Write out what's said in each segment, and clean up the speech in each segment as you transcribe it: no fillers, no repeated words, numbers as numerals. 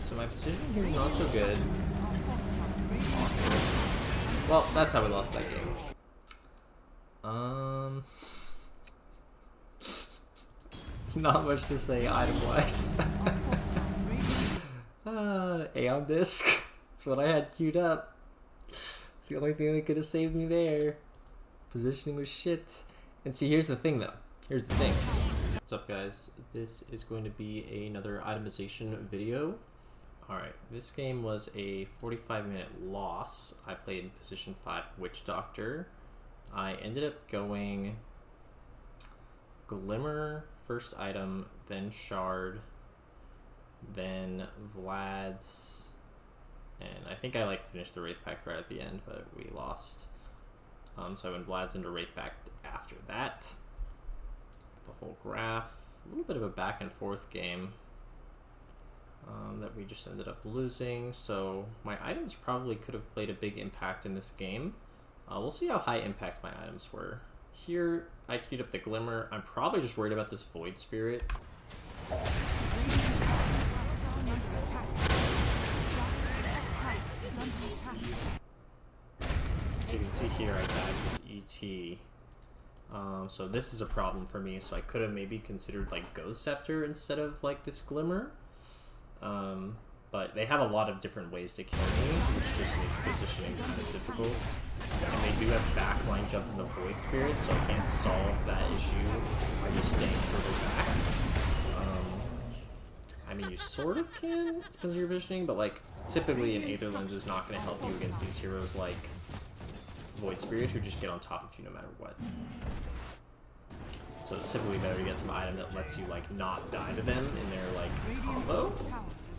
so my positioning here is not so good. Well, that's how we lost that game. Not much to say item-wise. Aeon Disc. That's what I had queued up. It's the only thing that could have saved me there. Positioning was shit. And see, here's the thing though. Here's the thing. What's up, guys? This is going to be another itemization video. Alright, this game was a 45-minute loss. I played in position 5 Witch Doctor. I ended up going Glimmer, first item, then Shard, then Vlad's, and I think I like finished the Wraith Pact right at the end, but we lost. So I went Vlad's into Wraith Pact after that. The whole graph, a little bit of a back and forth game that we just ended up losing. So my items probably could have played a big impact in this game. We'll see how high impact my items were. Here, I queued up the Glimmer. I'm probably just worried about this Void Spirit. So you can see here I got this ET. So this is a problem for me, so I could have maybe considered like Ghost Scepter instead of like this Glimmer. But they have a lot of different ways to kill me, which just makes positioning kind of difficult. And they do have backline jump in the Void Spirit, so I can't solve that issue by just staying further back. I mean, you sort of can, depends on your positioning, but like, typically an Aether Lens is not going to help you against these heroes like Void Spirit, who just get on top of you no matter what. So it's typically better to get some item that lets you like not die to them in their like combo,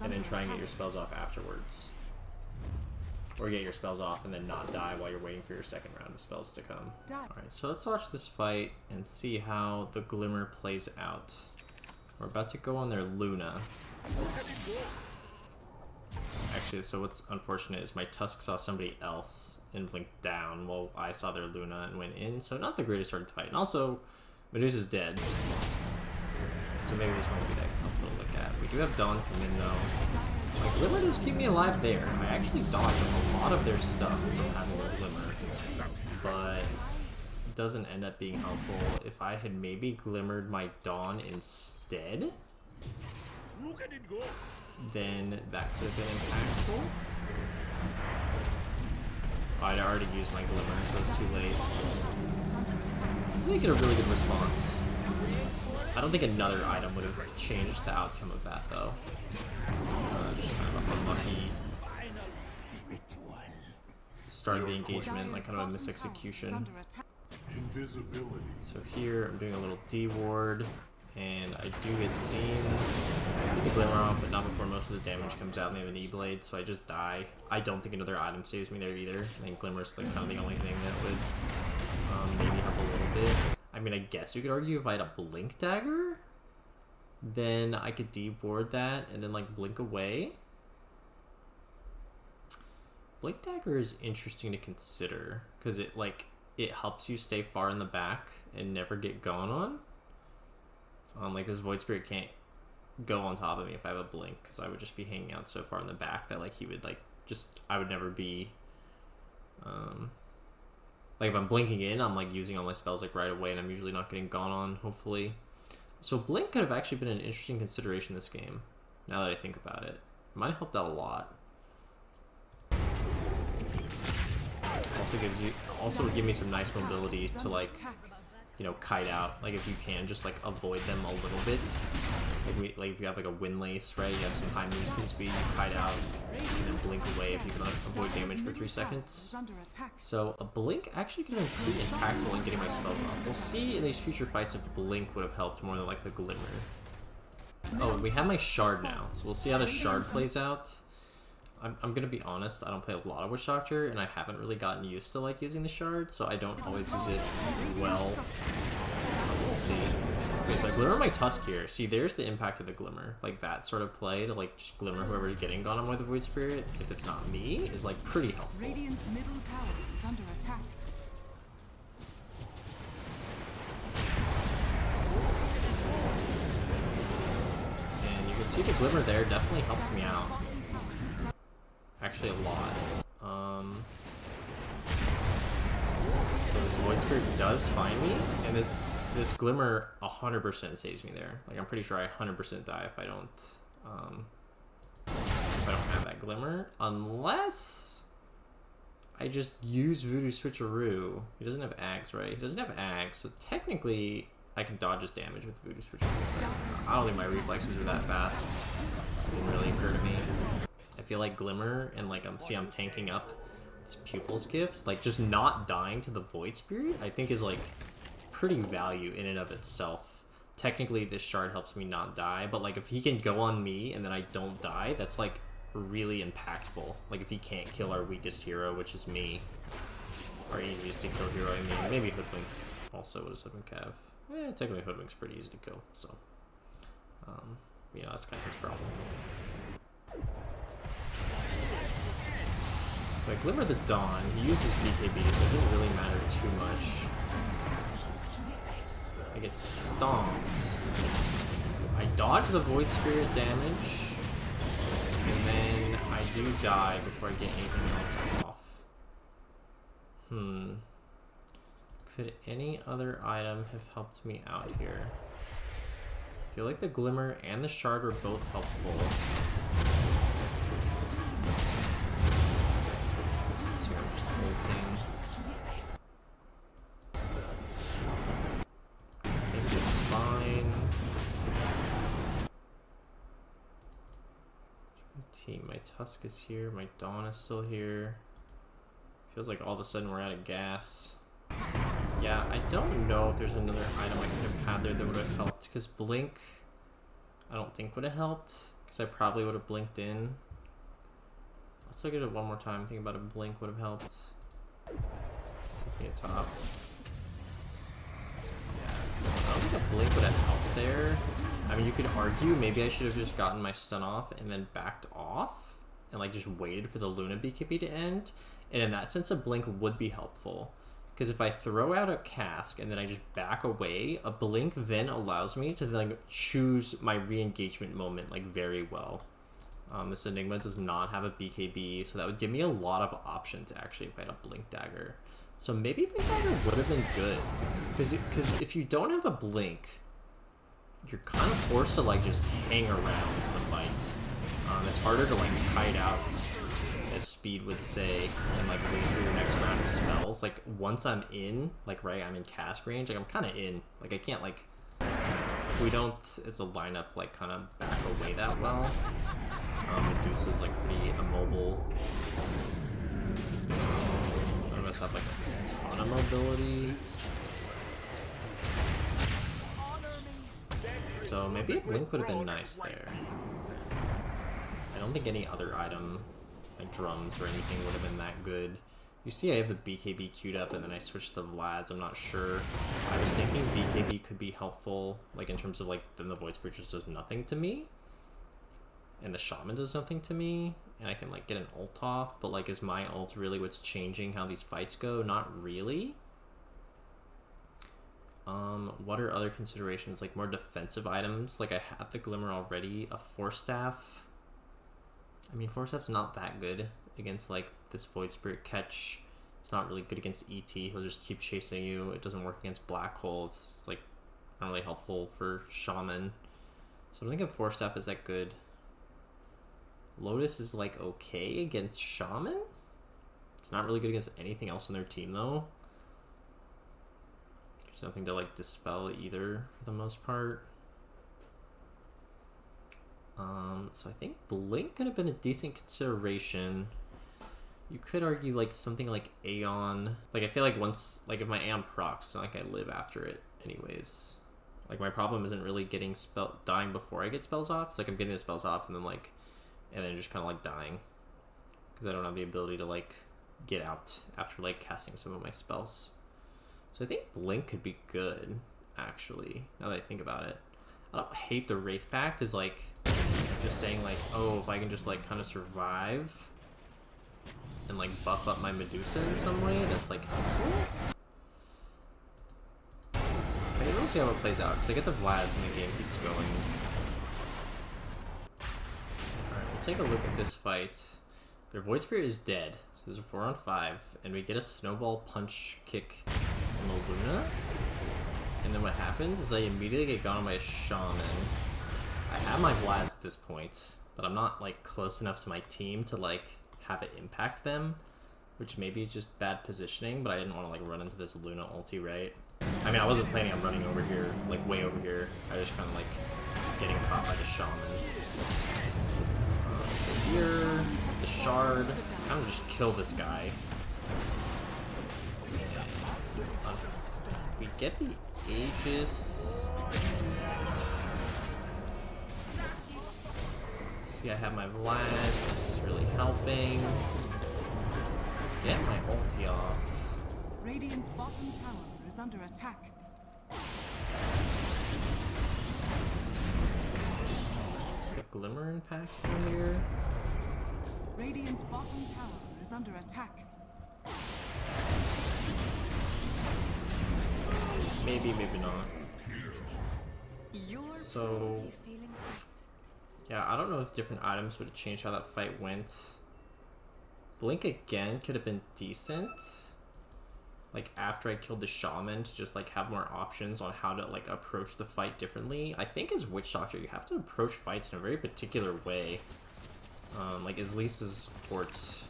and then try and get your spells off afterwards. Or get your spells off and then not die while you're waiting for your second round of spells to come. Alright, so let's watch this fight and see how the Glimmer plays out. We're about to go on their Luna. Actually, so what's unfortunate is my Tusk saw somebody else and blinked down while I saw their Luna and went in, so not the greatest start to fight. And also, Medusa's dead. So maybe this won't be that comfortable to look at. We do have Dawn come in though. My Glimmer does keep me alive there. I actually dodged a lot of their stuff from having a Glimmer, but it doesn't end up being helpful. If I had maybe Glimmered my Dawn instead, then that could have been impactful. Oh, I'd already used my Glimmer, so it's too late. So they get a really good response. I don't think another item would have changed the outcome of that, though. Just kind of unlucky start of the engagement, like kind of a misexecution. So here I'm doing a little D-ward, and I do get seen. I get the Glimmer off, but not before most of the damage comes out, and they have an E-Blade, so I just die. I don't think another item saves me there either. I think Glimmer's like kind of the only thing that would maybe help a little bit. I mean, I guess you could argue if I had a Blink Dagger, then I could D-board that and then like blink away. Blink Dagger is interesting to consider because it helps you stay far in the back and never get gone on. Like this Void Spirit can't go on top of me if I have a blink because I would just be hanging out so far in the back that like he would like I would never be like if I'm blinking in, I'm like using all my spells like right away and I'm usually not getting gone on, hopefully. So Blink could have actually been an interesting consideration this game, now that I think about it. It might have helped out a lot. Also would give me some nice mobility to like, you know, kite out. Like if you can just like avoid them a little bit. Like if you have like a Windlace, right? You have some high movement speed, you kite out, and then blink away if you can avoid damage for 3 seconds. So a blink actually could have been pretty impactful in getting my spells off. We'll see in these future fights if blink would have helped more than like the Glimmer. Oh, we have my Shard now, so we'll see how the Shard plays out. I'm gonna be honest, I don't play a lot of Witch Doctor, and I haven't really gotten used to like using the Shard, so I don't always use it well. We'll see. Okay, so I Glimmer my Tusk here. See, there's the impact of the Glimmer. Like that sort of play to like just Glimmer whoever's getting gone on with the Void Spirit, if it's not me, is like pretty helpful. Radiant's middle tower is under attack. See, the glimmer there definitely helped me out. Actually, a lot. So this Void Spirit does find me, and this glimmer 100% saves me there. Like, I'm pretty sure I 100% die if I don't have that glimmer, unless I just use Voodoo Switcheroo. He doesn't have Axe, right? He doesn't have Axe, so technically I can dodge his damage with Voodoo Switcheroo. I don't think my reflexes are that fast. It didn't really occur to me. I feel like Glimmer, and like I'm tanking up this Pupil's Gift, like just not dying to the Void Spirit, I think is like pretty value in and of itself. Technically this shard helps me not die, but like if he can go on me and then I don't die, that's like really impactful. Like if he can't kill our weakest hero, which is me, our easiest to kill hero, I mean, maybe Hoodwink also. What does Hoodwink have? Technically Hoodwink's pretty easy to kill, so you know, that's kind of his problem. So I Glimmer the Dawn, he uses BKB, so it didn't really matter too much. I get stomped. I dodge the Void Spirit damage, and then I do die before I get anything else off. Could any other item have helped me out here? I feel like the Glimmer and the Shard were both helpful. So I'm just ulting. Maybe this is fine. My team, my Tusk is here, my Dawn is still here. Feels like all of a sudden we're out of gas. Yeah, I don't know if there's another item I could have had there that would have helped, because Blink, I don't think would have helped, because I probably would have blinked in. Let's look at it one more time, think about a Blink would have helped. Looking at top. Yeah, I don't think a Blink would have helped there. I mean, you could argue maybe I should have just gotten my stun off and then backed off, and like just waited for the Luna BKB to end, and in that sense a Blink would be helpful. Because if I throw out a cask and then I just back away, a Blink then allows me to then choose my re-engagement moment like very well. This Enigma does not have a BKB, so that would give me a lot of options actually if I had a Blink Dagger. So maybe Blink Dagger would have been good. Because if you don't have a Blink, you're kind of forced to like just hang around the fight. It's harder to like kite out, as Speed would say, and like wait for your next round of spells. Like once I'm in, like right, I'm in cast range, like I'm kind of in. Like I can't like, we don't as a lineup like kind of back away that well. Medusa's like pretty immobile. None of us have like a ton of mobility. So maybe a Blink would have been nice there. I don't think any other item, like drums or anything, would have been that good. You see I have the BKB queued up and then I switched to Vlad's, I'm not sure. I was thinking BKB could be helpful, like in terms of like, then the Void Spirit just does nothing to me. And the Shaman does nothing to me, and I can like get an ult off, but like is my ult really what's changing how these fights go? Not really. What are other considerations? Like more defensive items? Like I have the Glimmer already, a Force Staff. I mean, Force Staff's not that good against like this Void Spirit catch. It's not really good against ET. He'll just keep chasing you. It doesn't work against Black Hole. It's like not really helpful for Shaman. So I don't think a Force Staff is that good. Lotus is like okay against Shaman. It's not really good against anything else on their team though. There's nothing to like dispel either for the most part. So I think Blink could have been a decent consideration. You could argue like something like Aeon. Like I feel like once, like if my Aeon procs, it's not like I live after it anyways. Like my problem isn't really getting dying before I get spells off. It's like I'm getting the spells off and then just kind of like dying. Because I don't have the ability to like get out after like casting some of my spells. So I think Blink could be good, actually, now that I think about it. I don't hate the Wraith Pact as like just saying like, oh, if I can just like kind of survive and like buff up my Medusa in some way, that's like helpful. I can really see how it plays out because I get the Vlads and the game keeps going. take a look at this fight. Their Void Spirit is dead, so there's a 4-on-5, and we get a snowball punch kick from the Luna. And then what happens is I immediately get gone by a Shaman. I have my Vlads at this point, but I'm not like close enough to my team to like have it impact them, which maybe is just bad positioning, but I didn't want to like run into this Luna ulti, right? I mean, I wasn't planning on running over here, like way over here. I was just kind of like getting caught by the Shaman. So here, the Shard, kind of just kill this guy. We get the Aegis. See, I have my Vlad. This is really helping. Get my ulti off. Radiant's bottom tower is under attack. Just got Glimmer impact here. Radiant's bottom tower is under attack. Maybe, maybe not. So, yeah, I don't know if different items would have changed how that fight went. Blink again could have been decent. Like after I killed the Shaman to just like have more options on how to like approach the fight differently. I think as Witch Doctor you have to approach fights in a very particular way. Like as Lisa's ports.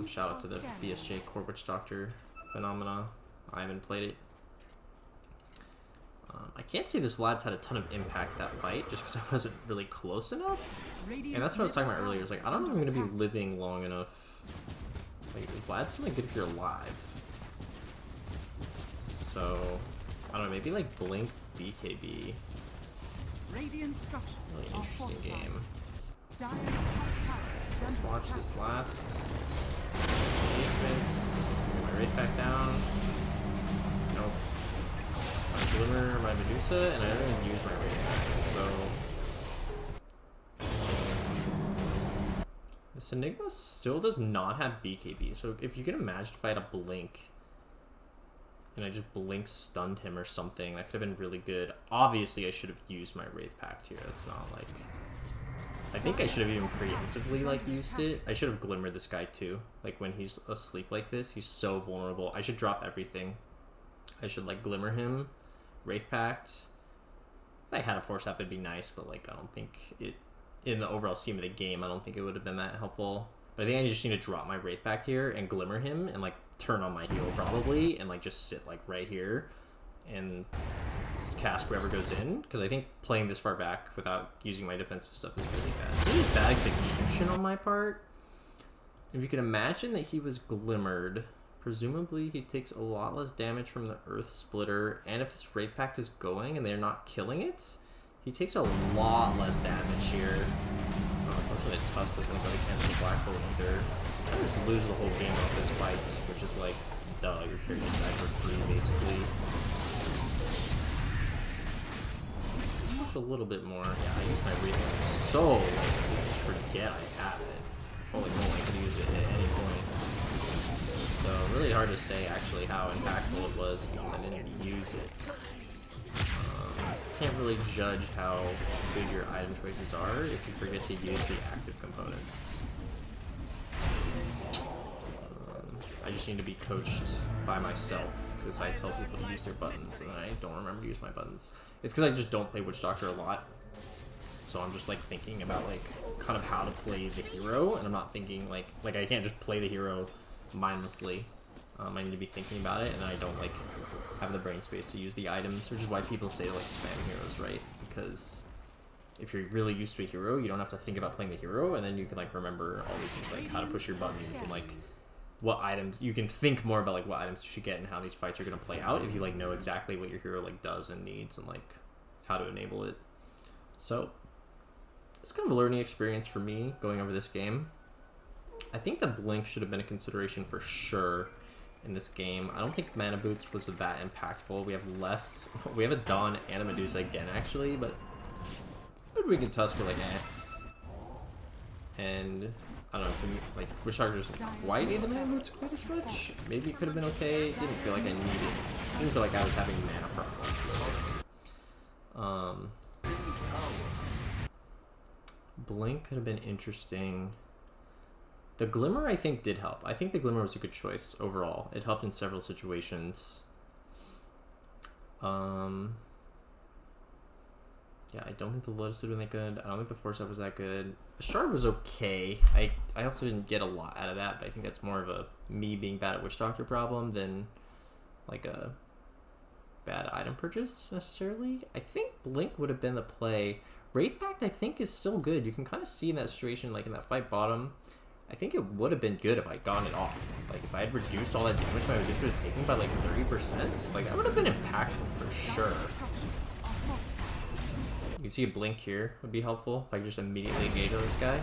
Shout out to the BSJ Core Witch Doctor phenomena. I haven't played it. I can't say this Vlad's had a ton of impact that fight, just because I wasn't really close enough. And that's what I was talking about earlier. It's like, I don't know if I'm going to be living long enough. Like, Vlad's only good if you're alive. So, I don't know, maybe like Blink BKB. Really interesting game. So let's watch this last. Engagements. Get my Wraith back down. Nope. My Glimmer, my Medusa, and I don't even use my Wraith. So this Enigma still does not have BKB. So if you can imagine if I had a Blink and I just Blink stunned him or something, that could have been really good. Obviously I should have used my Wraith Pact here. It's not like, I think I should have even preemptively like used it. I should have Glimmered this guy too. Like when he's asleep like this, he's so vulnerable. I should drop everything. I should like Glimmer him, Wraith Pact. If I had a Force Up, it'd be nice, but like I don't think it, in the overall scheme of the game, I don't think it would have been that helpful. But I think I just need to drop my Wraith Pact here and Glimmer him and like turn on my heal probably and like just sit like right here and cast whoever goes in, because I think playing this far back without using my defensive stuff is really bad. Really bad execution on my part. If you can imagine that he was Glimmered, presumably he takes a lot less damage from the Earth Splitter, and if this Wraith Pact is going and they're not killing it, he takes a lot less damage here. Unfortunately, Tusk doesn't go to cancel the Black Hole either. I just lose the whole game off this fight, which is like, duh, you're carrying this back for free, basically. Just a little bit more. Yeah, I use my Wraith so late, I just forget I have it. Holy moly, I could use it at any point. So, really hard to say actually how impactful it was because I didn't use it. Can't really judge how good your item choices are if you forget to use the active components. I just need to be coached by myself because I tell people to use their buttons and I don't remember to use my buttons. It's because I just don't play Witch Doctor a lot. So I'm just like thinking about like kind of how to play the hero, and I'm not thinking like I can't just play the hero mindlessly. I need to be thinking about it, and I don't like have the brain space to use the items, which is why people say like spam heroes, right? Because if you're really used to a hero, you don't have to think about playing the hero, and then you can like remember all these things like how to push your buttons and like what items you can think more about, like what items you should get and how these fights are going to play out if you like know exactly what your hero like does and needs and like how to enable it. So it's kind of a learning experience for me going over this game. I think the Blink should have been a consideration for sure in this game. I don't think Mana Boots was that impactful. We have less. We have a Dawn and a Medusa again, actually, but we can Tusk are like eh. And I don't know, to me, like Witch Doctor doesn't quite need the Mana Boots quite as much. Maybe it could have been okay. It didn't feel like I needed it. Didn't feel like I was having mana problems. Blink could have been interesting. The Glimmer, I think, did help. I think the Glimmer was a good choice overall. It helped in several situations. Yeah, I don't think the Lotus would have been that good. I don't think the Force Up was that good. The Shard was okay. I also didn't get a lot out of that, but I think that's more of a me being bad at Witch Doctor problem than like a bad item purchase necessarily. I think Blink would have been the play. Wraith Pact, I think, is still good. You can kind of see in that situation, like in that fight bottom, I think it would have been good if I'd gotten it off. Like, if I had reduced all that damage my Reducer was taking by like 30%, like that would have been impactful for sure. You can see a Blink here would be helpful if I could just immediately engage this guy.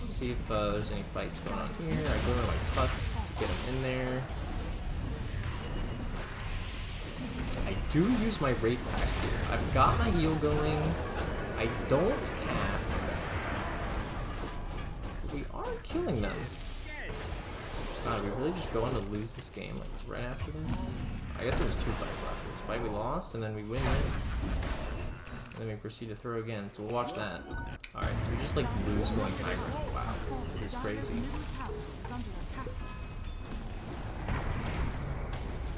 See if there's any fights going on here. I go into my Tusk to get him in there. I do use my Wraith Pact here. I've got my heal going. I don't cast. We are killing them. God, we really just go on to lose this game like right after this? I guess it was 2 fights left. This fight we lost, and then we win this. And then we proceed to throw again, so we'll watch that. Alright, so we just like lose going high ground. Wow, this is crazy.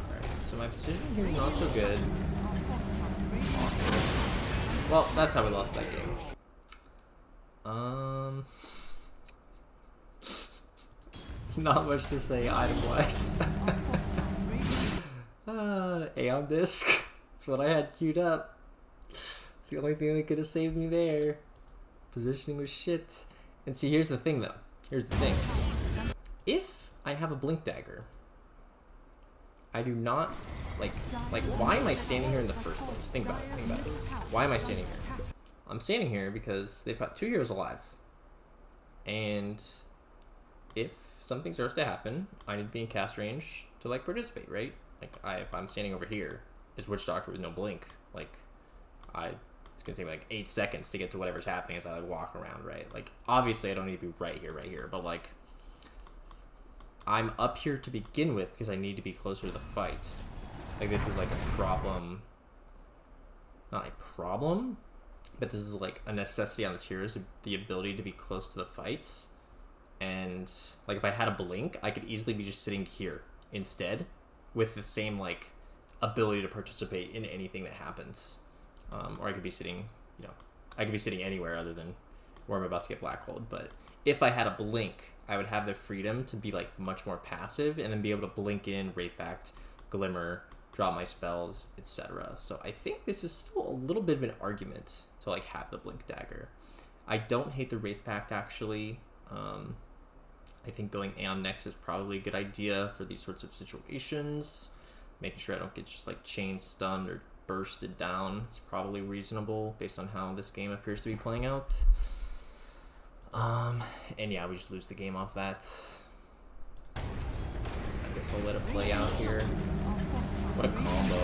Alright, so my position here is not so good. Well, that's how we lost that game. Not much to say item-wise. Aeon Disc. That's what I had queued up. It's the only thing that could have saved me there. Positioning was shit. And see, here's the thing though. Here's the thing. If I have a Blink Dagger, I do not, like, why am I standing here in the first place? Think about it, think about it. Why am I standing here? I'm standing here because they've got 2 heroes alive. And if something starts to happen, I need to be in cast range to, like, participate, right? Like, if I'm standing over here, as Witch Doctor with no blink, like, it's gonna take me, like, 8 seconds to get to whatever's happening as I, like, walk around, right? Like, obviously I don't need to be right here, but, like, I'm up here to begin with because I need to be closer to the fight. Like, this is like a problem. Not a problem, but this is like a necessity on this hero, is the ability to be close to the fights. And like if I had a blink, I could easily be just sitting here instead with the same like ability to participate in anything that happens. Or I could be sitting, you know, I could be sitting anywhere other than where I'm about to get black holed. But if I had a blink, I would have the freedom to be like much more passive and then be able to blink in, Wraith Pact, Glimmer, drop my spells, etc. So I think this is still a little bit of an argument to like have the Blink Dagger. I don't hate the Wraith Pact actually. I think going Aeon next is probably a good idea for these sorts of situations. Making sure I don't get just like chain stunned or bursted down is probably reasonable based on how this game appears to be playing out. And yeah, we just lose the game off that. I guess I'll let it play out here. What a combo.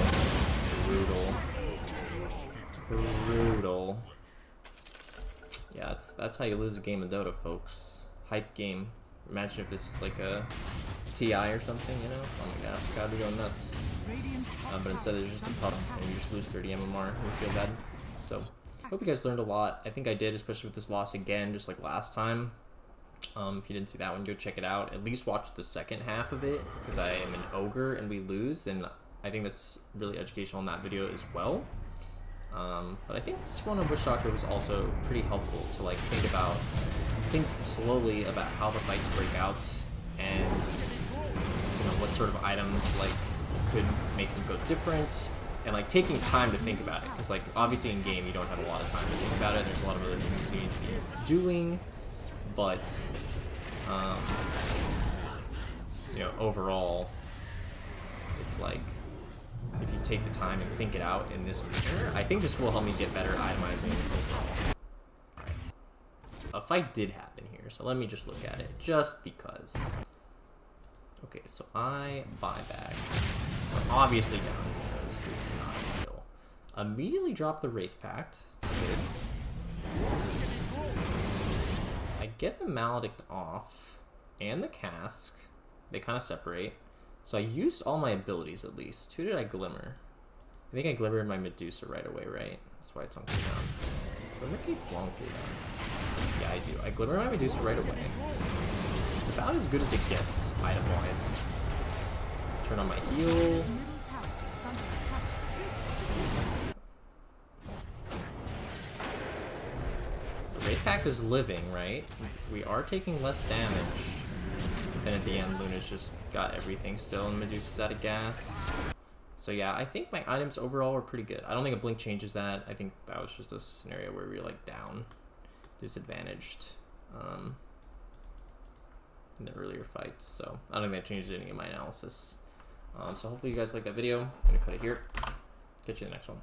Brutal. Yeah, that's how you lose a game of Dota, folks. Hype game. Imagine if this was like a TI or something, you know? Oh my gosh, gotta be going nuts. But instead it's just a pup, and you just lose 30 MMR. We feel bad. So, hope you guys learned a lot. I think I did, especially with this loss again, just like last time. If you didn't see that one, go check it out. At least watch the second half of it, because I am an ogre and we lose, and I think that's really educational in that video as well. But I think this one on Witch Doctor was also pretty helpful to like think slowly about how the fights break out, and you know what sort of items like could make them go different. And like taking time to think about it, because like obviously in game you don't have a lot of time to think about it. There's a lot of other things you need to be doing, but you know, overall, it's like if you take the time and think it out in this manner, I think this will help me get better at itemizing overall. Alright. A fight did happen here, so let me just look at it, just because. Okay, so I buy back. We're obviously down because this is not ideal. Immediately drop the Wraith Pact. That's good. I get the Maledict off and the Cask. They kind of separate. So I used all my abilities at least. Who did I Glimmer? I think I Glimmered my Medusa right away, right? That's why it's on cooldown. Do I keep long cooldown? Yeah, I do. I glimmer my Medusa right away. About as good as it gets, item-wise. Turn on my heal. The raid pack is living, right? We are taking less damage. Then at the end, Luna's just got everything still, and Medusa's out of gas. So yeah, I think my items overall were pretty good. I don't think a blink changes that. I think that was just a scenario where we were like down, disadvantaged in the earlier fights. So I don't think that changes anything in my analysis. So hopefully you guys like that video. I'm gonna cut it here. Catch you in the next one.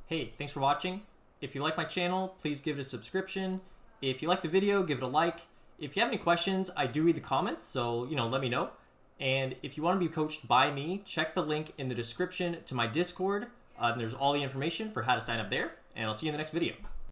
Hey, thanks for watching. If you like my channel, please give it a subscription. If you like the video, give it a like. If you have any questions, I do read the comments, so let me know. And if you want to be coached by me, check the link in the description to my Discord. There's all the information for how to sign up there, and I'll see you in the next video.